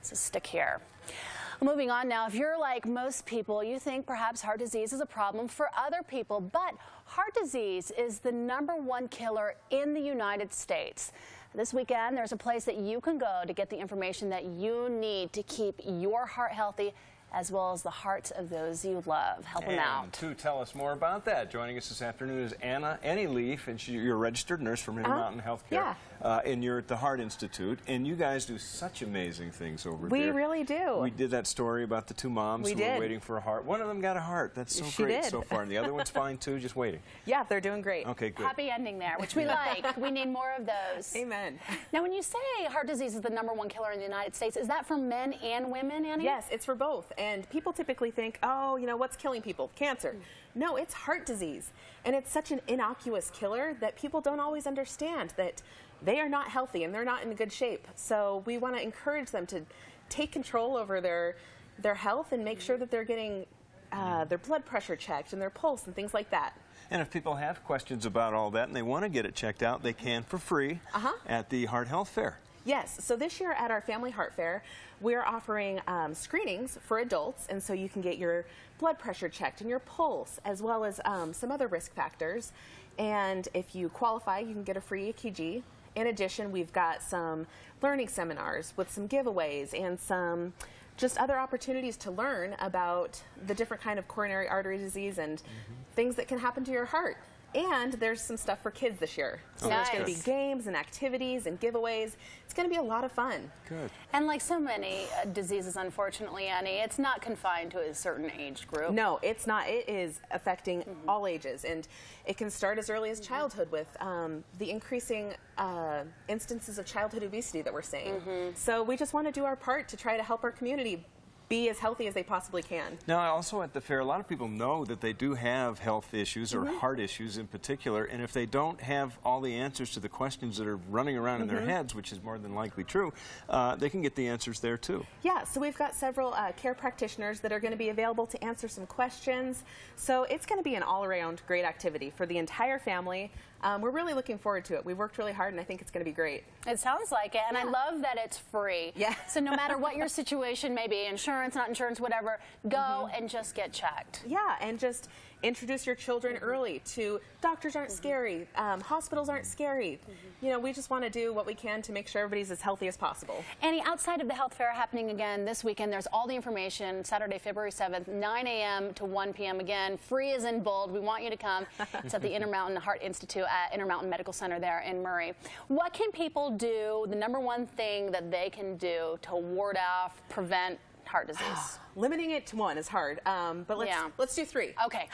So stick here. Moving on now, if you're like most people, you think perhaps heart disease is a problem for other people, but heart disease is the #1 killer in the United States. This weekend, there's a place that you can go to get the information that you need to keep your heart healthy, as well as the hearts of those you love. Help them out. And to tell us more about that, joining us this afternoon is Annie Leaf, and you're a registered nurse from Intermountain Healthcare, and you're at the Heart Institute, and you guys do such amazing things over there. We really do. We did that story about the two moms who were waiting for a heart. One of them got a heart. That's so great so far, and the other one's fine too, just waiting. Yeah, they're doing great. Okay, good. Happy ending there, which we like. We need more of those. Amen. Now, when you say heart disease is the #1 killer in the United States, is that for men and women, Annie? Yes, it's for both. And people typically think, oh, you know, what's killing people? Cancer. No, it's heart disease. And it's such an innocuous killer that people don't always understand that they are not healthy and they're not in good shape. So we want to encourage them to take control over their health and make sure that they're getting their blood pressure checked and their pulse and things like that. And if people have questions about all that and they want to get it checked out, they can for free at the Heart Health Fair. Yes, so this year at our Family Heart Fair, we're offering screenings for adults, and so you can get your blood pressure checked and your pulse, as well as some other risk factors. And if you qualify, you can get a free EKG. In addition, we've got some learning seminars with some giveaways and some just other opportunities to learn about the different kind of coronary artery disease and things that can happen to your heart. And there's some stuff for kids this year. So there's going to be games and activities and giveaways. It's going to be a lot of fun. Good. And like so many diseases, unfortunately, Annie, it's not confined to a certain age group. No, it's not. It is affecting all ages. And it can start as early as childhood with the increasing instances of childhood obesity that we're seeing. So we just want to do our part to try to help our community be as healthy as they possibly can. Now, also at the fair, a lot of people know that they do have health issues or heart issues in particular, and if they don't have all the answers to the questions that are running around in their heads, which is more than likely true, they can get the answers there too. Yeah, so we've got several care practitioners that are going to be available to answer some questions. So it's going to be an all-around great activity for the entire family. We're really looking forward to it. We've worked really hard, and I think it's going to be great. It sounds like it, and I love that it's free. Yeah. So no matter what your situation may be, insurance, not insurance, whatever, go and just get checked. Yeah, and just introduce your children early to doctors aren't scary, hospitals aren't scary. You know, we just want to do what we can to make sure everybody's as healthy as possible. Annie, outside of the health fair happening again this weekend, there's all the information Saturday, February 7th, 9 a.m. to 1 p.m. Again, free as in bold. We want you to come. It's at the Intermountain Heart Institute at Intermountain Medical Center there in Murray. What can people do, the #1 thing that they can do to ward off, prevent heart disease? Limiting it to 1 is hard, but let's do 3. Okay,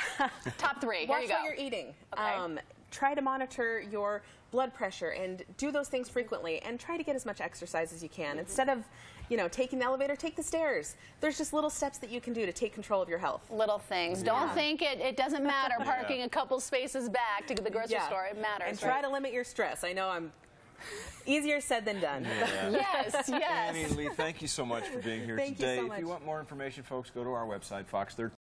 top 3. Watch Here you go. what you're eating. Okay. Try to monitor your blood pressure and do those things frequently, and try to get as much exercise as you can. Instead of, you know, taking the elevator, take the stairs. There's just little steps that you can do to take control of your health. Little things. Don't think it doesn't matter parking a couple spaces back to the grocery store. It matters. And try to limit your stress. I know I'm easier said than done. Yes, yes. Annie Lee, thank you so much for being here today. If you want more information, folks, go to our website, Fox 13.